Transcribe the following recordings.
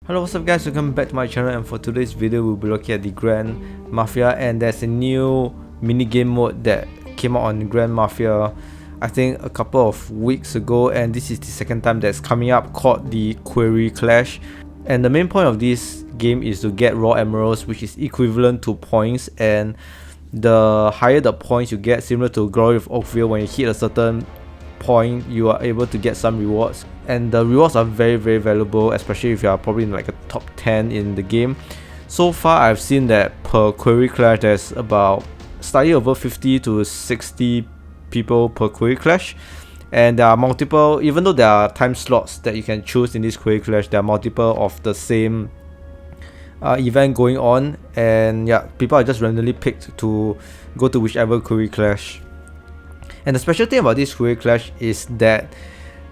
Hello, what's up guys, welcome back to my channel, and for today's video we'll be looking at the Grand Mafia, and there's a new minigame mode that came out on Grand Mafia I think a couple of weeks ago, and this is the second time that's coming up, called the Quarry Clash. And the main point of this game is to get raw emeralds, which is equivalent to points, and the higher the points you get, similar to Glory of Oakville, when you hit a certain point you are able to get some rewards, and the rewards are very valuable, especially if you are probably in like a top 10 in the game. So far I've seen that per Quarry Clash there's about slightly over 50 to 60 people per Quarry Clash, and there are multiple, even though there are time slots that you can choose in this Quarry Clash, there are multiple of the same event going on, and yeah, people are just randomly picked to go to whichever Quarry Clash. And the special thing about this Quarry Clash is that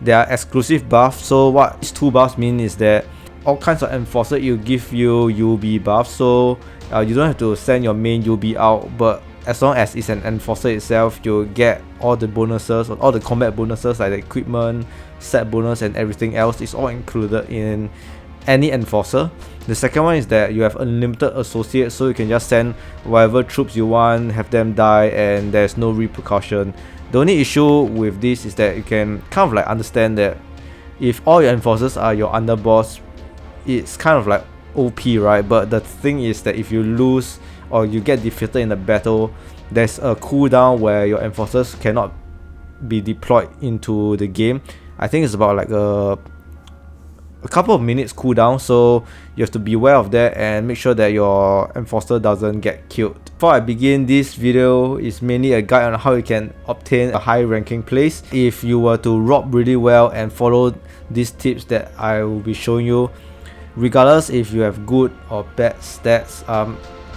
there are exclusive buffs. So what these two buffs mean is that all kinds of enforcer will give you UB buffs, so you don't have to send your main UB out, but as long as it's an enforcer itself, you'll get all the bonuses, all the combat bonuses like the equipment, set bonus and everything else is all included in any enforcer. The second one is that you have unlimited associates, so you can just send whatever troops you want, have them die, and there's no repercussion. The only issue with this is that you can kind of like understand that if all your enforcers are your underboss, it's kind of like OP, right? But the thing is that if you lose or you get defeated in a battle, there's a cooldown where your enforcers cannot be deployed into the game. I think it's about like a couple of minutes cooldown, so you have to be aware of that and make sure that your enforcer doesn't get killed. Before I begin, this video is mainly a guide on how you can obtain a high ranking place. If you were to rob really well and follow these tips that I will be showing you, regardless if you have good or bad stats,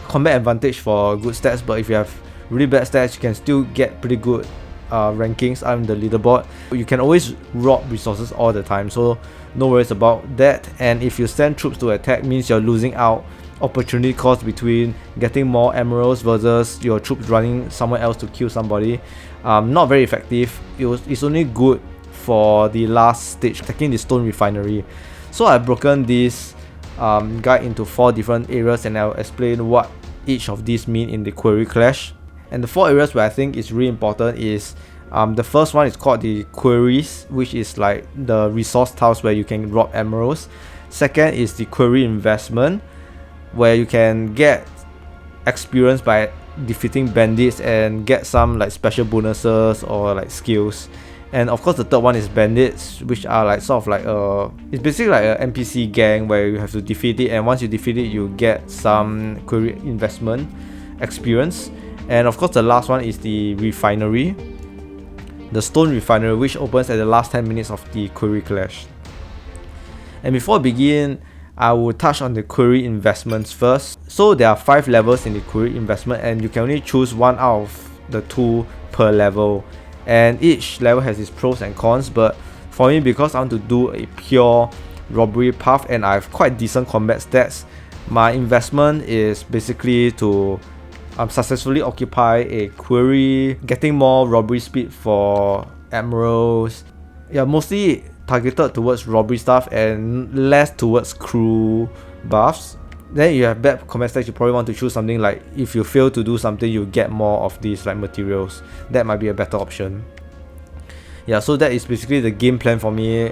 combat advantage for good stats, but if you have really bad stats you can still get pretty good rankings on the leaderboard. You can always rob resources all the time, so no worries about that. And if you send troops to attack, means you're losing out opportunity cost between getting more emeralds versus your troops running somewhere else to kill somebody. Not very effective. It's only good for the last stage, attacking the stone refinery. So I've broken this guide into 4 different areas, and I'll explain what each of these mean in the Quarry Clash. And the 4 areas where I think is really important is the first one is called the quarries, which is like the resource tiles where you can rob emeralds. Second is the Quarry Investment, where you can get experience by defeating bandits and get some like special bonuses or like skills. And of course the third one is Bandits, which are like sort of like it's basically like an NPC gang where you have to defeat it, and once you defeat it you get some Quarry Investment experience. And of course the last one is the Refinery, the stone refinery, which opens at the last 10 minutes of the Quarry Clash. And before I begin, I will touch on the Quarry Investments first. So there are 5 levels in the Quarry Investment, and you can only choose one out of the 2 per level, and each level has its pros and cons. But for me, because I want to do a pure robbery path and I have quite decent combat stats, my investment is basically to successfully occupy a quarry, getting more robbery speed for emeralds. Yeah, mostly targeted towards robbery stuff and less towards crew buffs. Then you have bad combat stats, you probably want to choose something like, if you fail to do something you get more of these like materials. That might be a better option. Yeah, so that is basically the game plan for me.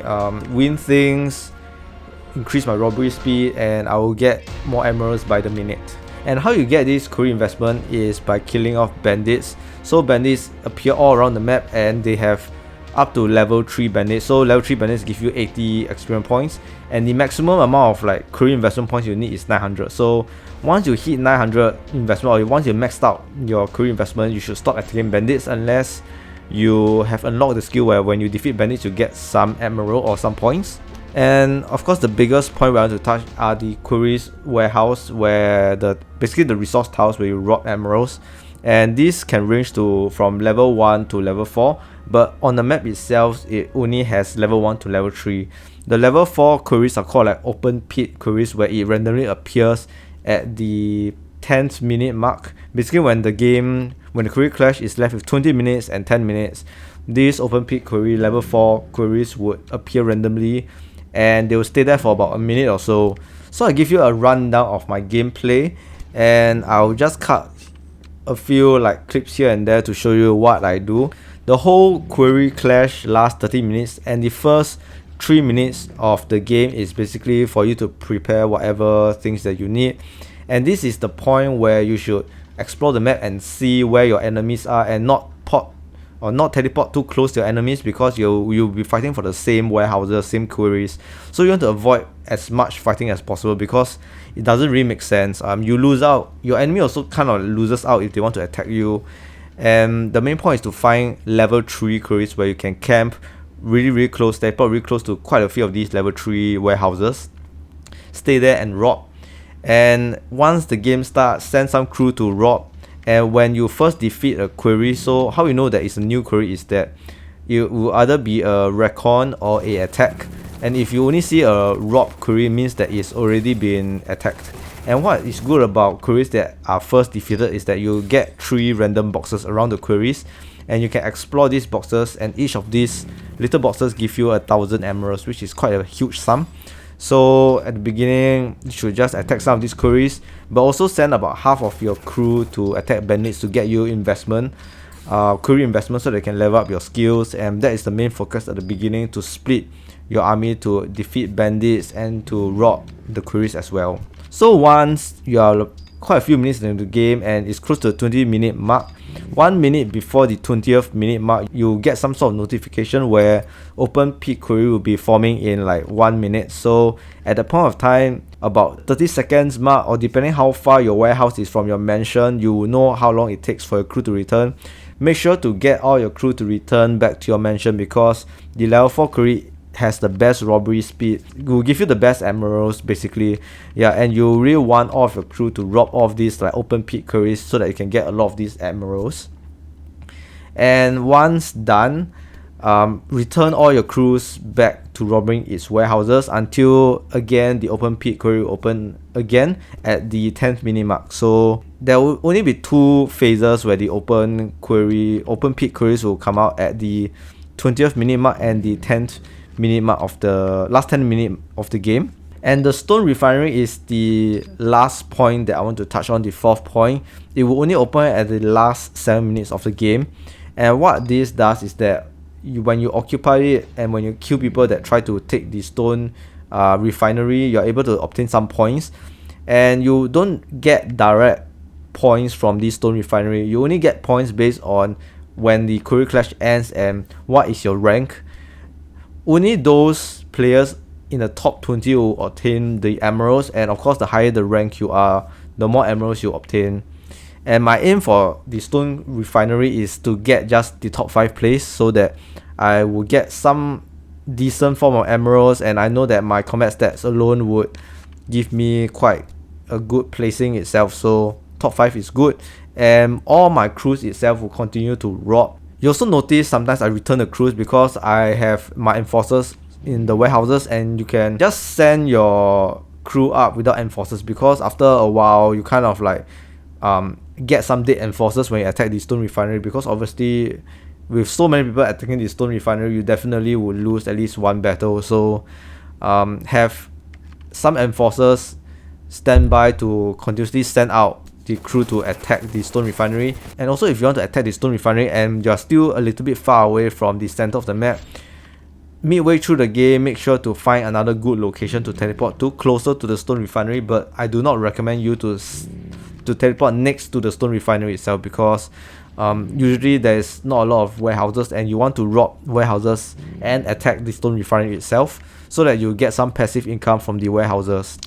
Win things, increase my robbery speed, and I will get more emeralds by the minute. And how you get this Quarry Investment is by killing off bandits. So bandits appear all around the map, and they have up to level 3 bandits. So level 3 bandits give you 80 experience points, and the maximum amount of like Quarry Investment points you need is 900. So once you hit 900 investment, or once you maxed out your Quarry Investment, you should stop attacking bandits unless you have unlocked the skill where when you defeat bandits you get some emerald or some points. And of course the biggest point we want to touch are the Quarry Warehouse, where basically the resource tiles where you rob emeralds, and these can range from level 1 to level 4, but on the map itself it only has level 1 to level 3. The level 4 quarries are called like open pit quarries, where it randomly appears at the 10th minute mark. Basically when the Quarry Clash is left with 20 minutes and 10 minutes, these open pit quarry level 4 quarries would appear randomly, and they will stay there for about a minute or so. So I give you a rundown of my gameplay, and I'll just cut a few like clips here and there to show you what I do. The whole Quarry Clash lasts 30 minutes, and the first 3 minutes of the game is basically for you to prepare whatever things that you need. And this is the point where you should explore the map and see where your enemies are, and not teleport too close to your enemies, because you'll be fighting for the same warehouses, same quarries. So you want to avoid as much fighting as possible, because it doesn't really make sense. You lose out, your enemy also kind of loses out if they want to attack you. And the main point is to find level 3 quarries where you can camp really close, teleport really close to quite a few of these level 3 warehouses, stay there and rob. And once the game starts, send some crew to rob. And when you first defeat a quarry, so how you know that it's a new quarry is that it will either be a recon or a attack. And if you only see a rob quarry, it means that it's already been attacked. And what is good about quarries that are first defeated is that you get 3 random boxes around the quarries, and you can explore these boxes, and each of these little boxes give you 1,000 emeralds, which is quite a huge sum. So at the beginning, you should just attack some of these quarries, but also send about half of your crew to attack bandits to get you investment, quarry investment, so they can level up your skills. And that is the main focus at the beginning, to split your army to defeat bandits and to rob the quarries as well. So once you are quite a few minutes into the game and it's close to the 20-minute mark, 1 minute before the 20th minute mark, you get some sort of notification where open pit quarry will be forming in like 1 minute. So at the point of time, about 30 seconds mark, or depending how far your warehouse is from your mansion, you will know how long it takes for your crew to return. Make sure to get all your crew to return back to your mansion, because the level 4 quarry has the best robbery speed. It will give you the best emeralds basically. Yeah, and you really want all of your crew to rob off these like open pit quarries so that you can get a lot of these emeralds. And once done, return all your crews back to robbing its warehouses until again the open pit quarry will open again at the 10th minute mark. So there will only be 2 phases where the open pit quarries will come out, at the 20th minute mark and the 10th minute mark of the last 10 minutes of the game. And the stone refinery is the last point that I want to touch on, the 4th point. It will only open at the last 7 minutes of the game. And what this does is that when you occupy it and when you kill people that try to take the stone refinery, you're able to obtain some points. And you don't get direct points from this stone refinery. You only get points based on when the Quarry Clash ends and what is your rank. Only those players in the top 20 will obtain the emeralds, and of course the higher the rank you are, the more emeralds you obtain. And my aim for the stone refinery is to get just the top 5 place, so that I will get some decent form of emeralds, and I know that my combat stats alone would give me quite a good placing itself. So top 5 is good, and all my crews itself will continue to rob. You also notice sometimes I return the crews because I have my enforcers in the warehouses, and you can just send your crew up without enforcers, because after a while you kind of like get some dead enforcers when you attack the stone refinery, because obviously with so many people attacking the stone refinery, you definitely will lose at least one battle. So have some enforcers stand by to continuously send out the crew to attack the stone refinery. And also, if you want to attack the stone refinery and you're still a little bit far away from the center of the map, midway through the game, make sure to find another good location to teleport to, closer to the stone refinery. But I do not recommend you to teleport next to the stone refinery itself, because usually there's not a lot of warehouses, and you want to rob warehouses and attack the stone refinery itself, so that you get some passive income from the warehouses.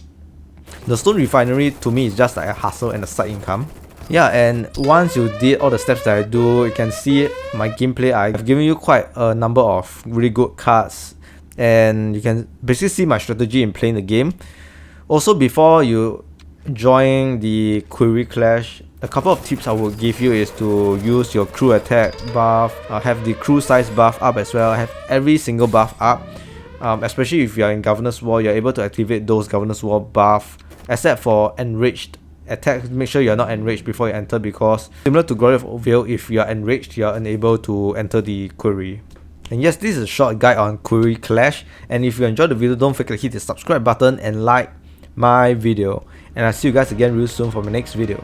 The stone refinery to me is just like a hustle and a side income. Yeah, and once you did all the steps that I do, you can see my gameplay. I've given you quite a number of really good cards, and you can basically see my strategy in playing the game. Also, before you join the Quarry Clash, a couple of tips I will give you is to use your crew attack buff, have the crew size buff up as well, have every single buff up. Especially if you are in Governor's Wall, you're able to activate those Governor's Wall buff, except for enraged attacks. Make sure you're not enraged before you enter, because similar to Glory of Veil, if you are enraged, you are unable to enter the quarry. And yes, this is a short guide on Quarry Clash, and if you enjoyed the video, don't forget to hit the subscribe button and like my video. And I'll see you guys again real soon for my next video.